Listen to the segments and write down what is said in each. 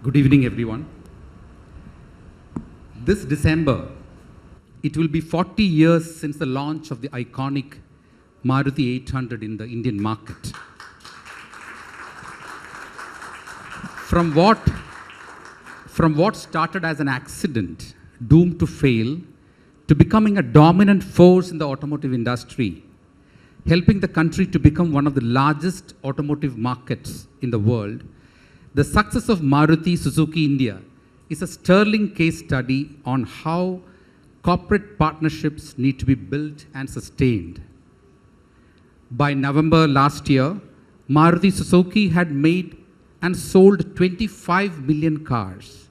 Good evening, everyone. This December, it will be 40 years since the launch of the iconic Maruti 800 in the Indian market. From what started as an accident, doomed to fail, to becoming a dominant force in the automotive industry, helping the country to become one of the largest automotive markets in the world, the success of Maruti Suzuki India is a sterling case study on how corporate partnerships need to be built and sustained. By November last year, Maruti Suzuki had made and sold 25 million cars.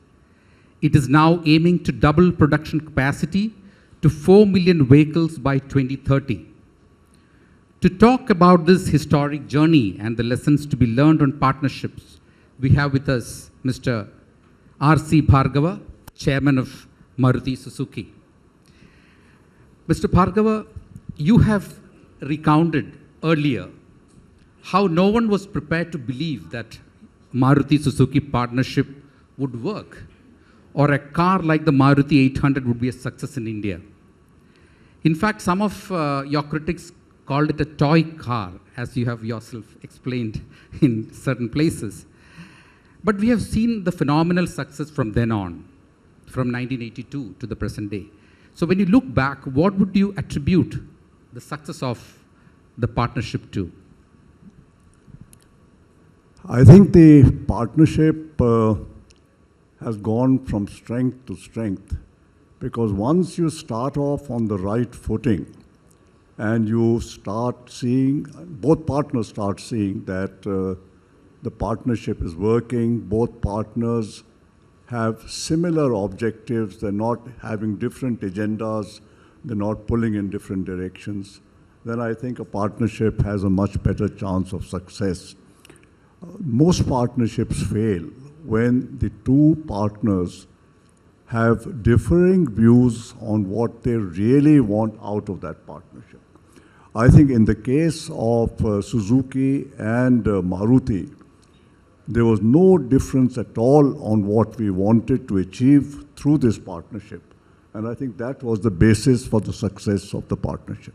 It is now aiming to double production capacity to 4 million vehicles by 2030. To talk about this historic journey and the lessons to be learned on partnerships, we have with us Mr. R.C. Bhargava, Chairman of Maruti Suzuki. Mr. Bhargava, you have recounted earlier how no one was prepared to believe that Maruti Suzuki partnership would work, or a car like the Maruti 800 would be a success in India. In fact, some of your critics called it a toy car, as you have yourself explained in certain places. But we have seen the phenomenal success from then on, from 1982 to the present day. So when you look back, what would you attribute the success of the partnership to? I think the partnership has gone from strength to strength, because once you start off on the right footing and you start seeing, both partners start seeing that the partnership is working, both partners have similar objectives, they're not having different agendas, they're not pulling in different directions, then I think a partnership has a much better chance of success. Most partnerships fail when the two partners have differing views on what they really want out of that partnership. I think in the case of Suzuki and Maruti, there was no difference at all on what we wanted to achieve through this partnership. And I think that was the basis for the success of the partnership.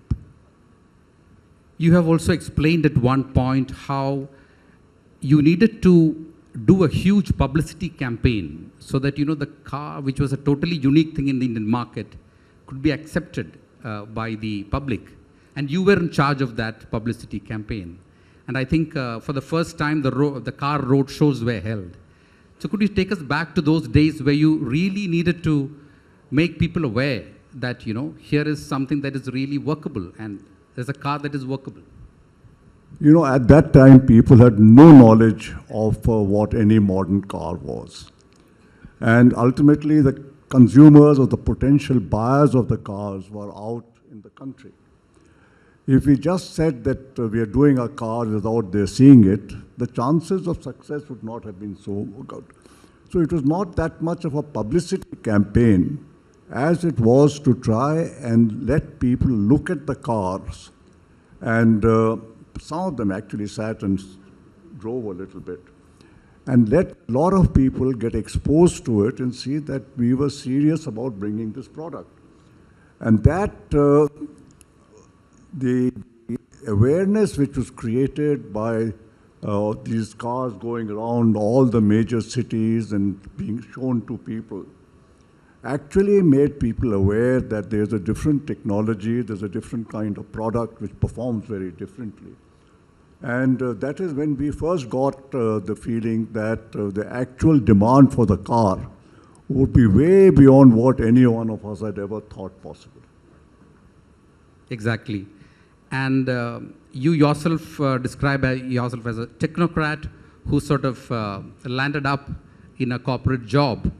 You have also explained at one point how you needed to do a huge publicity campaign so that, the car, which was a totally unique thing in the Indian market, could be accepted by the public. And you were in charge of that publicity campaign. And I think for the first time, the car road shows were held. So could you take us back to those days where you really needed to make people aware that, here is something that is really workable and there's a car that is workable? At that time, people had no knowledge of what any modern car was. And ultimately, the consumers or the potential buyers of the cars were out in the country. If we just said that we are doing a car without their seeing it, the chances of success would not have been so good. So it was not that much of a publicity campaign as it was to try and let people look at the cars. And some of them actually sat and drove a little bit. And let a lot of people get exposed to it and see that we were serious about bringing this product. And that the awareness which was created by these cars going around all the major cities and being shown to people actually made people aware that there's a different technology, there's a different kind of product which performs very differently. And that is when we first got the feeling that the actual demand for the car would be way beyond what any one of us had ever thought possible. Exactly. And you yourself describe yourself as a technocrat who sort of landed up in a corporate job.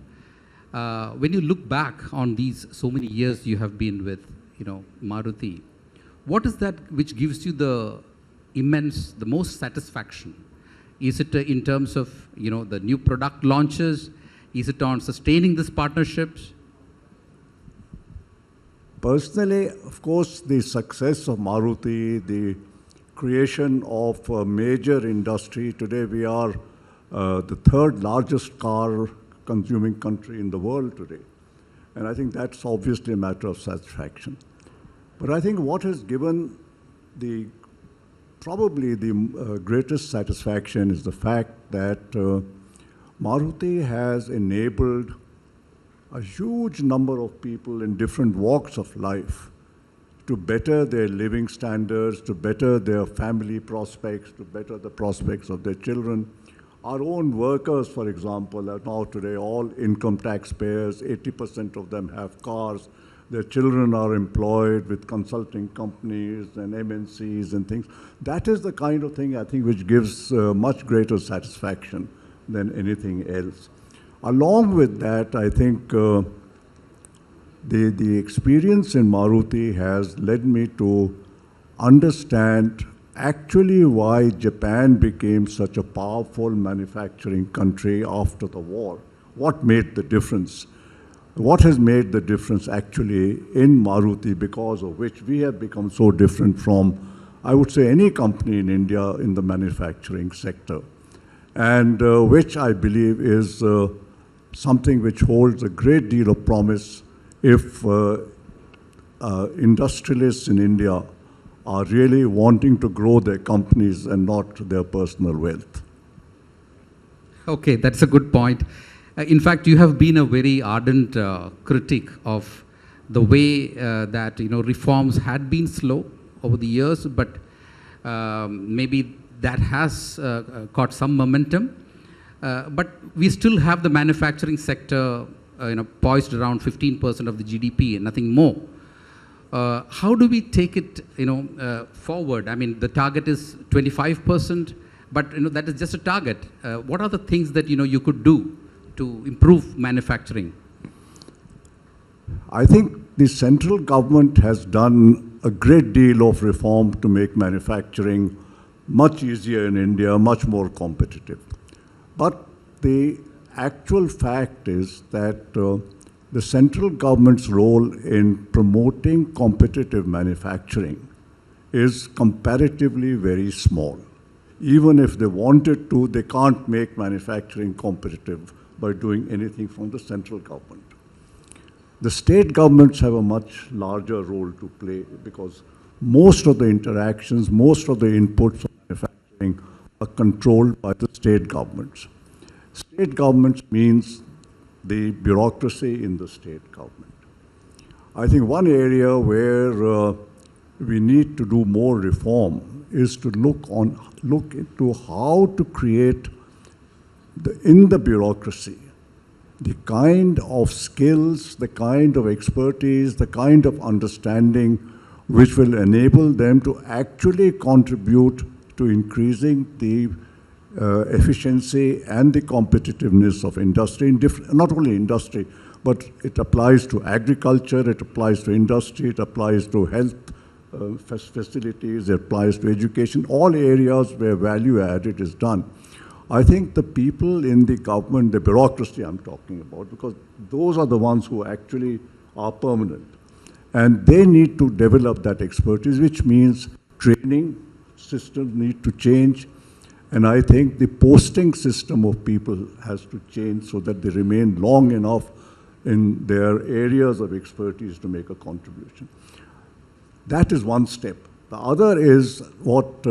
When you look back on these so many years you have been with, Maruti, what is that which gives you the most satisfaction? Is it in terms of, the new product launches? Is it on sustaining these partnerships? Personally, of course, the success of Maruti, the creation of a major industry. Today we are the third largest car consuming country in the world today. And I think that's obviously a matter of satisfaction. But I think what has given probably the greatest satisfaction is the fact that Maruti has enabled a huge number of people in different walks of life to better their living standards, to better their family prospects, to better the prospects of their children. Our own workers, for example, are now today all income taxpayers. 80% of them have cars. Their children are employed with consulting companies and MNCs and things. That is the kind of thing, I think, which gives much greater satisfaction than anything else. Along with that, I think the experience in Maruti has led me to understand actually why Japan became such a powerful manufacturing country after the war. What made the difference? What has made the difference actually in Maruti, because of which we have become so different from, I would say, any company in India in the manufacturing sector, and which I believe is something which holds a great deal of promise if industrialists in India are really wanting to grow their companies and not their personal wealth. Okay, that's a good point. In fact, you have been a very ardent critic of the way that reforms had been slow over the years, but maybe that has caught some momentum. But we still have the manufacturing sector poised around 15% of the GDP and nothing more. How do we take it forward? I mean, the target is 25%, but that is just a target. What are the things that you could do to improve manufacturing? I think the central government has done a great deal of reform to make manufacturing much easier in India, much more competitive. But the actual fact is that the central government's role in promoting competitive manufacturing is comparatively very small. Even if they wanted to, they can't make manufacturing competitive by doing anything from the central government. The state governments have a much larger role to play because most of the interactions, most of the inputs of manufacturing are controlled by the state governments. State governments means the bureaucracy in the state government. I think one area where we need to do more reform is to look into how to create in the bureaucracy the kind of skills, the kind of expertise, the kind of understanding which will enable them to actually contribute to increasing the efficiency and the competitiveness of industry, not only industry, but it applies to agriculture, it applies to industry, it applies to health facilities, it applies to education, all areas where value added is done. I think the people in the government, the bureaucracy I'm talking about, because those are the ones who actually are permanent. And they need to develop that expertise, which means training systems need to change. And I think the posting system of people has to change so that they remain long enough in their areas of expertise to make a contribution. That is one step. The other is what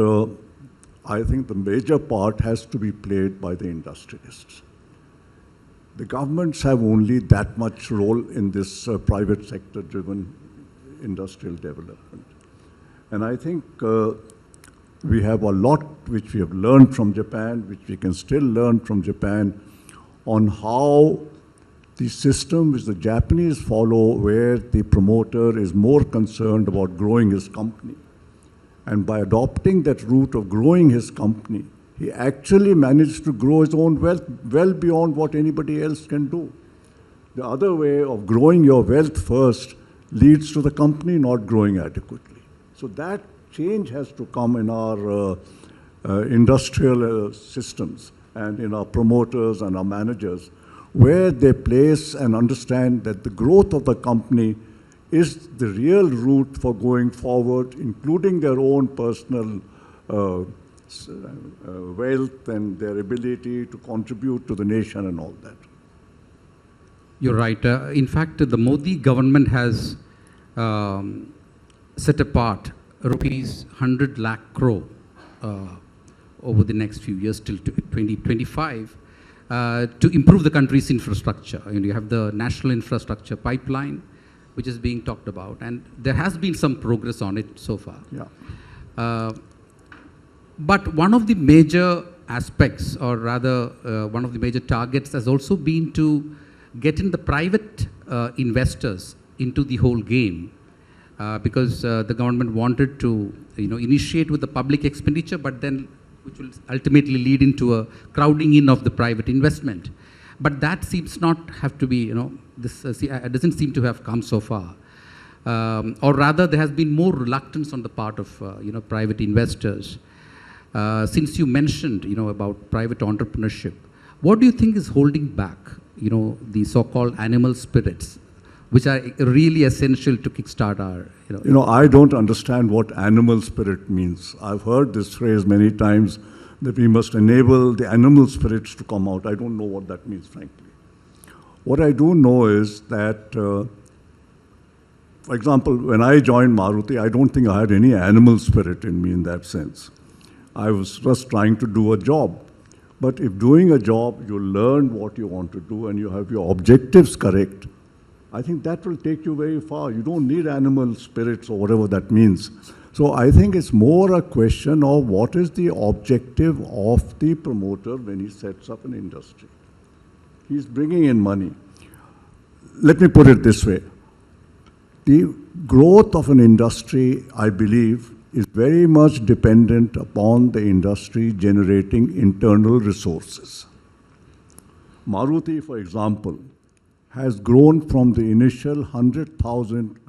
I think the major part has to be played by the industrialists. The governments have only that much role in this private sector driven industrial development. And I think we have a lot which we have learned from Japan, which we can still learn from Japan, on how the system which the Japanese follow, where the promoter is more concerned about growing his company. And by adopting that route of growing his company, he actually managed to grow his own wealth well beyond what anybody else can do. The other way of growing your wealth first leads to the company not growing adequately. So that change has to come in our industrial systems and in our promoters and our managers, where they place and understand that the growth of the company is the real route for going forward, including their own personal wealth and their ability to contribute to the nation and all that. You're right. In fact, the Modi government has set apart rupees 100 lakh crore over the next few years till 2025 to improve the country's infrastructure. And you have the national infrastructure pipeline, which is being talked about, and there has been some progress on it so far. Yeah. But one of the major aspects, or rather one of the major targets, has also been to get in the private investors into the whole game, because the government wanted to initiate with the public expenditure, but then which will ultimately lead into a crowding in of the private investment. But that seems not have to be, this doesn't seem to have come so far. Or rather, there has been more reluctance on the part of private investors. Since you mentioned about private entrepreneurship, what do you think is holding back the so-called animal spirits, which are really essential to kickstart our I don't understand what animal spirit means. I've heard this phrase many times, that we must enable the animal spirits to come out. I don't know what that means, frankly. What I do know is that, for example, when I joined Maruti, I don't think I had any animal spirit in me in that sense. I was just trying to do a job. But if doing a job, you learn what you want to do and you have your objectives correct, I think that will take you very far. You don't need animal spirits or whatever that means. So I think it's more a question of what is the objective of the promoter when he sets up an industry. He's bringing in money. Let me put it this way. The growth of an industry, I believe, is very much dependent upon the industry generating internal resources. Maruti, for example, has grown from the initial 100,000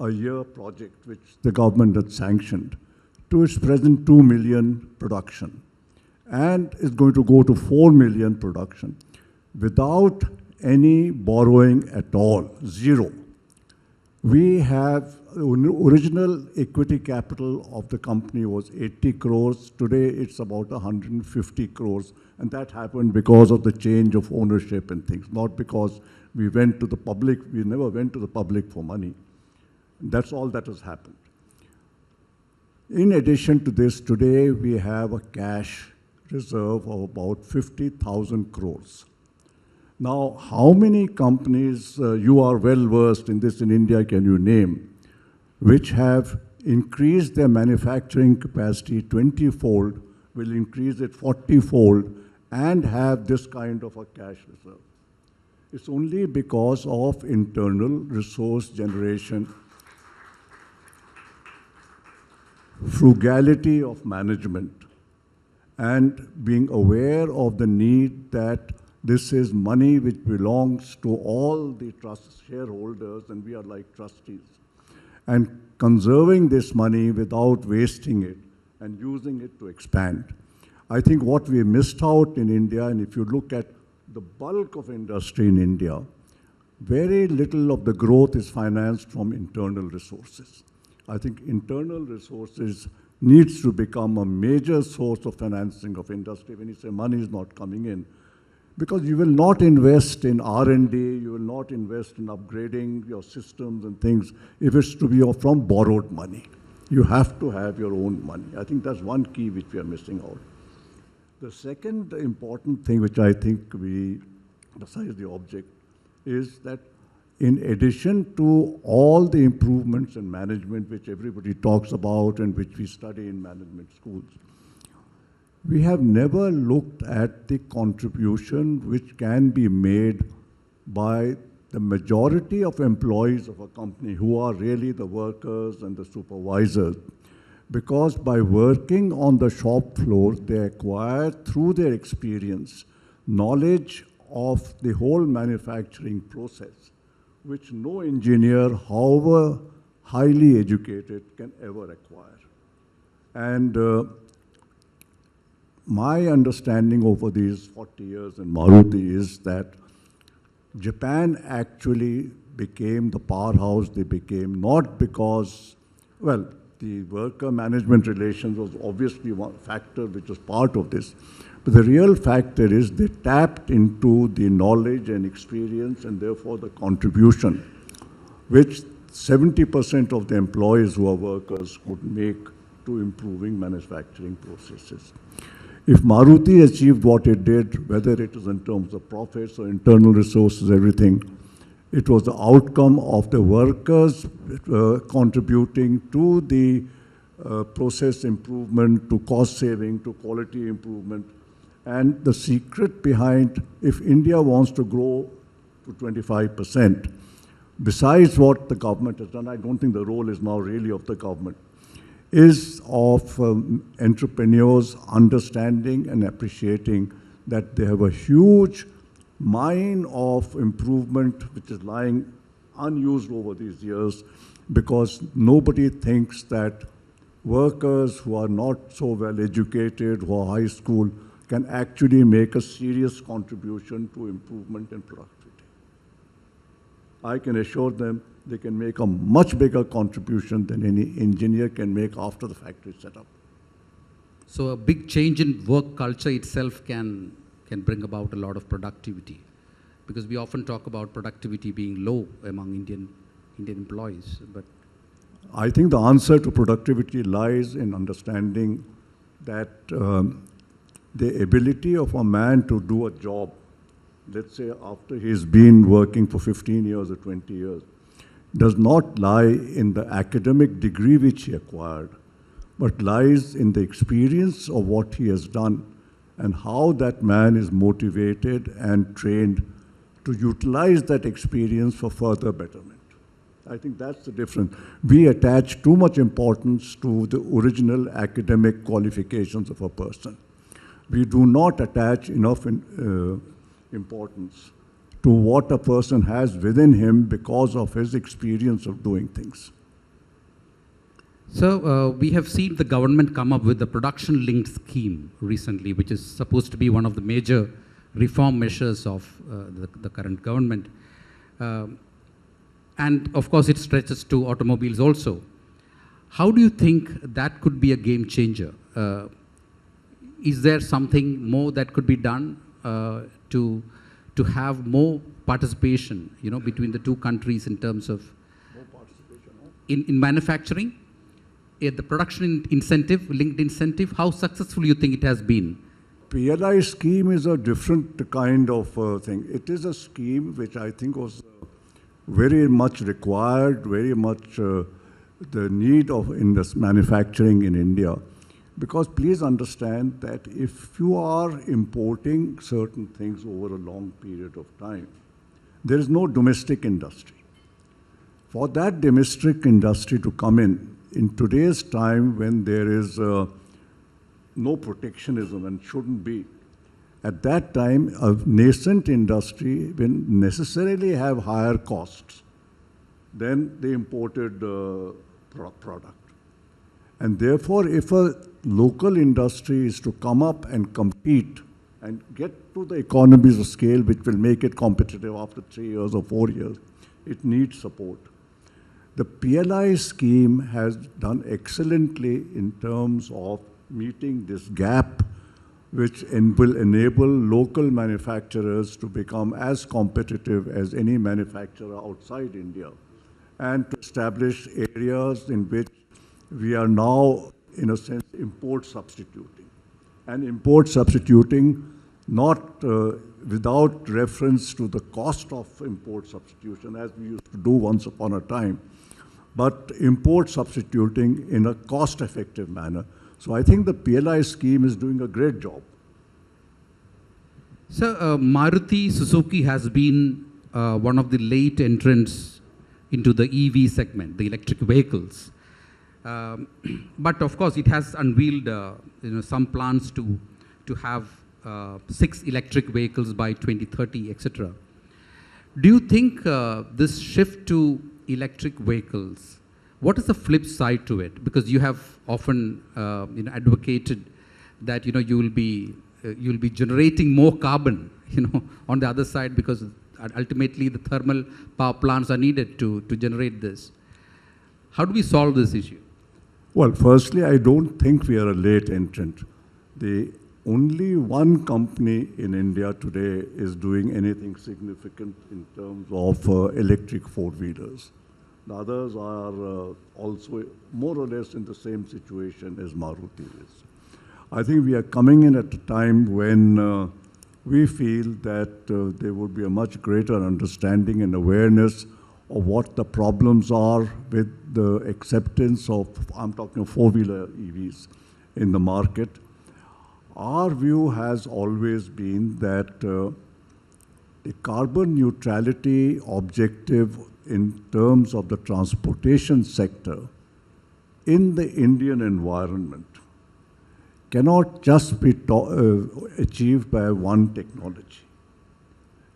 a year project, which the government had sanctioned, to its present 2 million production, and is going to go to 4 million production without any borrowing at all, zero. We have, original equity capital of the company was 80 crores. Today it's about 150 crores. And that happened because of the change of ownership and things, not because we went to the public. We never went to the public for money. That's all that has happened. In addition to this, today we have a cash reserve of about 50,000 crores. Now, how many companies, you are well versed in this in India, can you name, which have increased their manufacturing capacity 20-fold, will increase it 40-fold, and have this kind of a cash reserve? It's only because of internal resource generation, frugality of management, and being aware of the need that this is money which belongs to all the trust shareholders, and we are like trustees. And conserving this money without wasting it and using it to expand. I think what we missed out in India, and if you look at the bulk of industry in India, very little of the growth is financed from internal resources. I think internal resources needs to become a major source of financing of industry when you say money is not coming in. Because you will not invest in R&D, you will not invest in upgrading your systems and things if it's to be from borrowed money. You have to have your own money. I think that's one key which we are missing out. The second important thing which I think we, besides the object, is that in addition to all the improvements in management which everybody talks about and which we study in management schools, we have never looked at the contribution which can be made by the majority of employees of a company who are really the workers and the supervisors. Because by working on the shop floor, they acquire through their experience knowledge of the whole manufacturing process, which no engineer, however highly educated, can ever acquire. And my understanding over these 40 years in Maruti is that Japan actually became the powerhouse they became, not because, well, the worker management relations was obviously one factor which was part of this. But the real factor is they tapped into the knowledge and experience and therefore the contribution which 70% of the employees who are workers could make to improving manufacturing processes. If Maruti achieved what it did, whether it is in terms of profits or internal resources, everything, it was the outcome of the workers contributing to the process improvement, to cost saving, to quality improvement. And the secret behind, if India wants to grow to 25%, besides what the government has done, I don't think the role is now really of the government, is of entrepreneurs understanding and appreciating that they have a huge mine of improvement which is lying unused over these years, because nobody thinks that workers who are not so well educated, who are high school, can actually make a serious contribution to improvement in productivity. I can assure them they can make a much bigger contribution than any engineer can make after the factory is set up. So a big change in work culture itself can bring about a lot of productivity, because we often talk about productivity being low among Indian employees. But I think the answer to productivity lies in understanding that the ability of a man to do a job, let's say after he's been working for 15 years or 20 years, does not lie in the academic degree which he acquired, but lies in the experience of what he has done and how that man is motivated and trained to utilize that experience for further betterment. I think that's the difference. We attach too much importance to the original academic qualifications of a person. We do not attach enough importance to what a person has within him because of his experience of doing things. So we have seen the government come up with the production-linked scheme recently, which is supposed to be one of the major reform measures of the current government. And of course, it stretches to automobiles also. How do you think that could be a game changer? Is there something more that could be done to have more participation, between the two countries in terms of More participation, in manufacturing? The production incentive, linked incentive, how successful you think it has been? PLI scheme is a different kind of thing. It is a scheme which I think was very much required, very much the need of manufacturing in India. Because please understand that if you are importing certain things over a long period of time, there is no domestic industry. For that domestic industry to come in today's time when there is no protectionism and shouldn't be, at that time a nascent industry will necessarily have higher costs than the imported product. And therefore, if a local industry is to come up and compete and get to the economies of scale which will make it competitive after 3 years or 4 years, it needs support. The PLI scheme has done excellently in terms of meeting this gap, which will enable local manufacturers to become as competitive as any manufacturer outside India, and to establish areas in which we are now, in a sense, import substituting. And import substituting not without reference to the cost of import substitution, as we used to do once upon a time, but import substituting in a cost-effective manner. So I think the PLI scheme is doing a great job. So Maruti Suzuki has been one of the late entrants into the EV segment, the electric vehicles. But of course, it has unveiled some plans to have 6 electric vehicles by 2030, etc. Do you think this shift to electric vehicles, what is the flip side to it? Because you have often advocated that you will be generating more carbon on the other side, because ultimately the thermal power plants are needed to generate this. How do we solve this issue? Well, firstly, I don't think we are a late entrant. The only one company in India today is doing anything significant in terms of electric four-wheelers. The others are also more or less in the same situation as Maruti is. I think we are coming in at a time when we feel that there would be a much greater understanding and awareness of what the problems are with the acceptance of, I'm talking of four-wheeler EVs in the market. Our view has always been that the carbon neutrality objective in terms of the transportation sector in the Indian environment cannot just be achieved by one technology.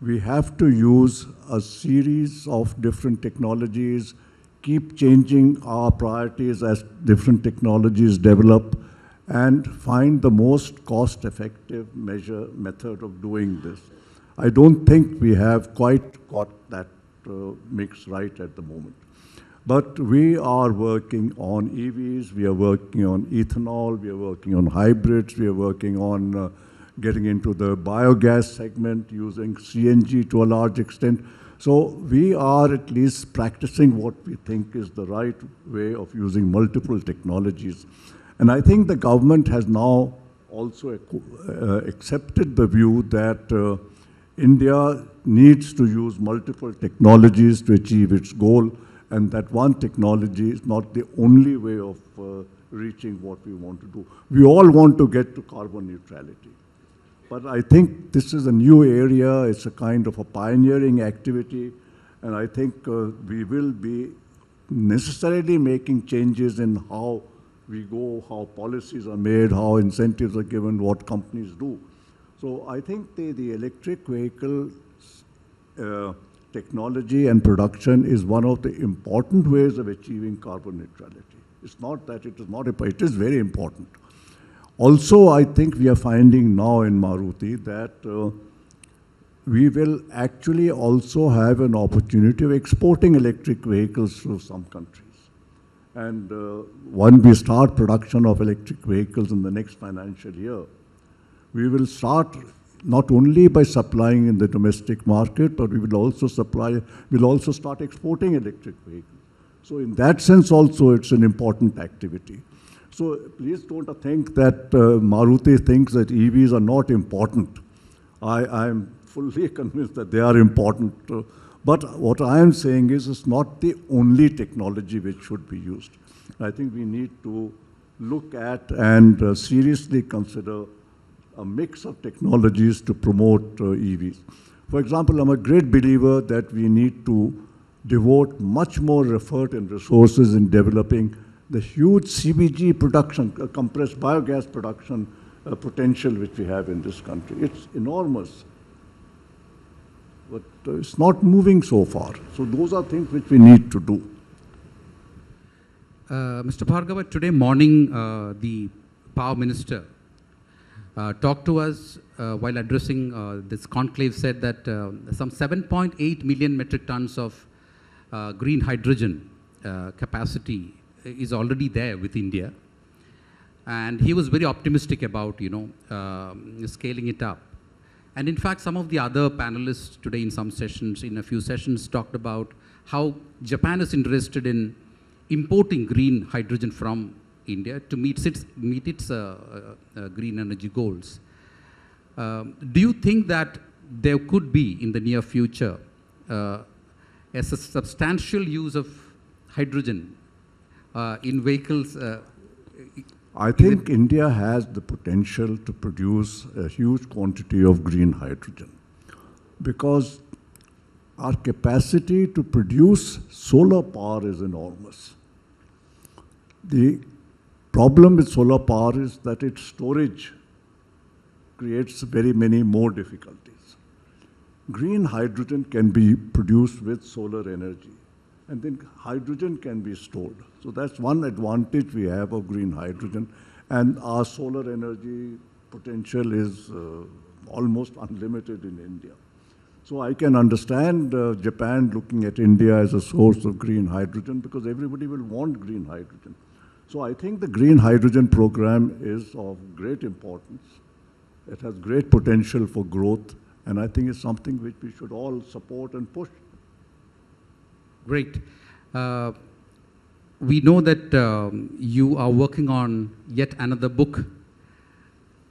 We have to use a series of different technologies, keep changing our priorities as different technologies develop, and find the most cost-effective method of doing this. I don't think we have quite got that mix right at the moment. But we are working on EVs, we are working on ethanol, we are working on hybrids, we are working on getting into the biogas segment, using CNG to a large extent. So we are at least practicing what we think is the right way of using multiple technologies. And I think the government has now also accepted the view that India needs to use multiple technologies to achieve its goal, and that one technology is not the only way of reaching what we want to do. We all want to get to carbon neutrality. But I think this is a new area, it's a kind of a pioneering activity, and I think we will be necessarily making changes in how we go, how policies are made, how incentives are given, what companies do. So I think the electric vehicle technology and production is one of the important ways of achieving carbon neutrality. It's not that it is not, it is very important. Also, I think we are finding now in Maruti that we will actually also have an opportunity of exporting electric vehicles to some countries. And when we start production of electric vehicles in the next financial year, we will start not only by supplying in the domestic market, but we will also start exporting electric vehicles. So in that sense also, it's an important activity. So please don't think that Maruti thinks that EVs are not important. I am fully convinced that they are important. But what I am saying is it's not the only technology which should be used. I think we need to look at and seriously consider a mix of technologies to promote EVs. For example, I'm a great believer that we need to devote much more effort and resources in developing the huge CBG production, compressed biogas production potential which we have in this country. It's enormous, but it's not moving so far. So those are things which we need to do. Mr. Bhargava, today morning, the Power Minister talked to us while addressing this conclave, said that some 7.8 million metric tons of green hydrogen capacity is already there with India. And he was very optimistic about, scaling it up. And in fact, some of the other panelists today in some sessions, in a few sessions, talked about how Japan is interested in importing green hydrogen from India to meet its green energy goals. Do you think that there could be, in the near future, a substantial use of hydrogen in vehicles? I think India has the potential to produce a huge quantity of green hydrogen because our capacity to produce solar power is enormous. The problem with solar power is that its storage creates very many more difficulties. Green hydrogen can be produced with solar energy, and then hydrogen can be stored. So that's one advantage we have of green hydrogen, and our solar energy potential is almost unlimited in India. So I can understand Japan looking at India as a source of green hydrogen because everybody will want green hydrogen. So I think the green hydrogen program is of great importance. It has great potential for growth, and I think it's something which we should all support and push. Great. We know that you are working on yet another book.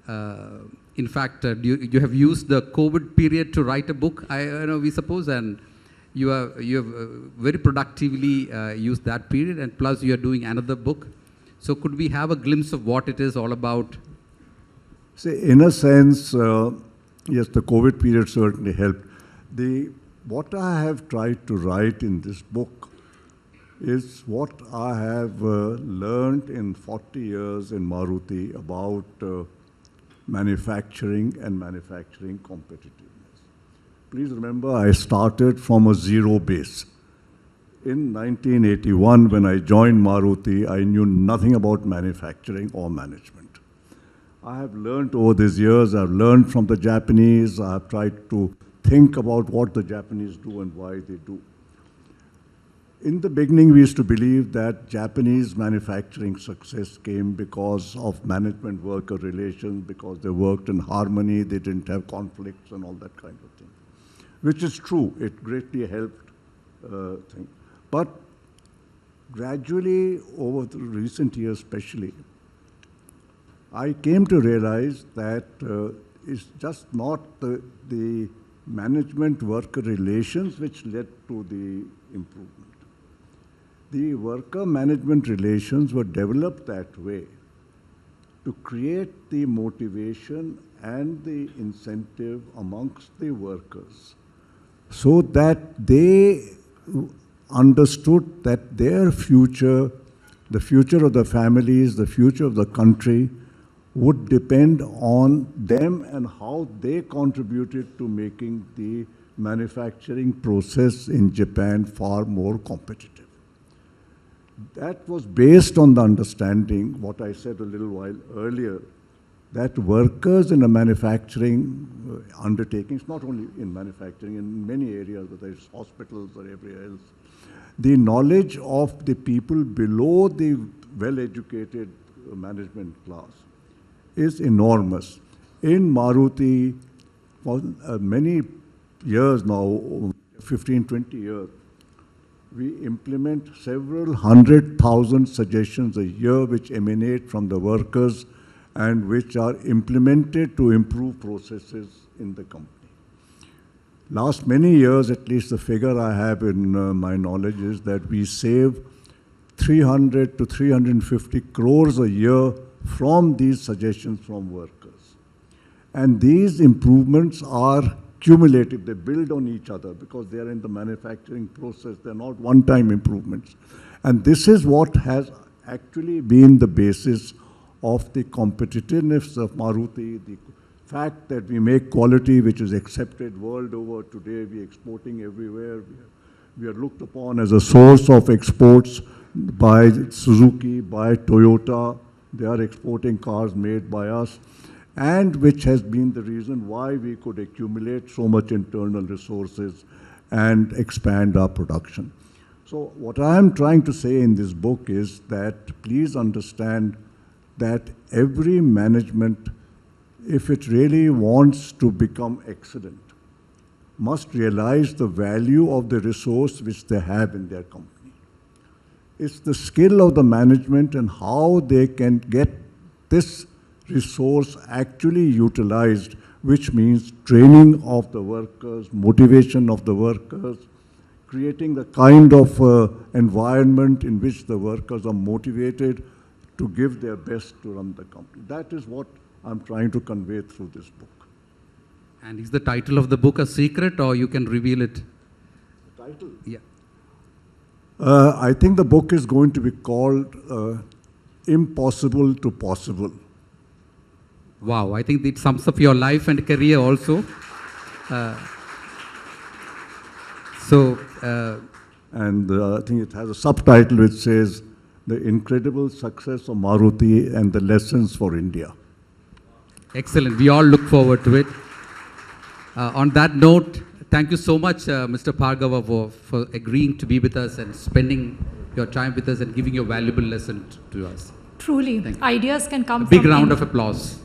In fact, you have used the COVID period to write a book, we suppose, and you have very productively used that period, and plus you are doing another book. So could we have a glimpse of what it is all about? See, in a sense, yes, the COVID period certainly helped. What I have tried to write in this book is what I have learned in 40 years in Maruti about manufacturing and manufacturing competitiveness. Please remember, I started from a zero base. In 1981, when I joined Maruti, I knew nothing about manufacturing or management. I have learned over these years, I've learned from the Japanese, I have tried to think about what the Japanese do and why they do. In the beginning, we used to believe that Japanese manufacturing success came because of management-worker relations, because they worked in harmony, they didn't have conflicts and all that kind of thing, which is true. It greatly helped things. But gradually, over the recent years especially, I came to realize that it's just not the management-worker relations which led to the improvement. The worker-management relations were developed that way to create the motivation and the incentive amongst the workers so that they understood that their future, the future of the families, the future of the country would depend on them and how they contributed to making the manufacturing process in Japan far more competitive. That was based on the understanding, what I said a little while earlier, that workers in a manufacturing undertakings, not only in manufacturing, in many areas, whether it's hospitals or everywhere else, the knowledge of the people below the well-educated management class is enormous. In Maruti, for many years now, 15, 20 years, we implement several 100,000 suggestions a year which emanate from the workers and which are implemented to improve processes in the company. Last many years, at least the figure I have in my knowledge is that we save 300 to 350 crores a year from these suggestions from workers. And these improvements are cumulative. They build on each other because they are in the manufacturing process. They're not one-time improvements. And this is what has actually been the basis of the competitiveness of Maruti, the fact that we make quality which is accepted world over. Today we are exporting everywhere. We are looked upon as a source of exports by Suzuki, by Toyota. They are exporting cars made by us, and which has been the reason why we could accumulate so much internal resources and expand our production. So what I am trying to say in this book is that please understand that every management, if it really wants to become excellent, must realize the value of the resource which they have in their company. It's the skill of the management and how they can get this resource actually utilized, which means training of the workers, motivation of the workers, creating the kind of environment in which the workers are motivated to give their best to run the company. That is what I'm trying to convey through this book. And is the title of the book a secret, or you can reveal it? The title? Yeah. I think the book is going to be called Impossible to Possible. Wow, I think it sums up your life and career also. And I think it has a subtitle which says, The Incredible Success of Maruti and the Lessons for India. Excellent. We all look forward to it. On that note, thank you so much, Mr. Bhargava, for agreeing to be with us and spending your time with us and giving your valuable lesson to us. Truly, Thank you. ideas can come Big from round any- of applause.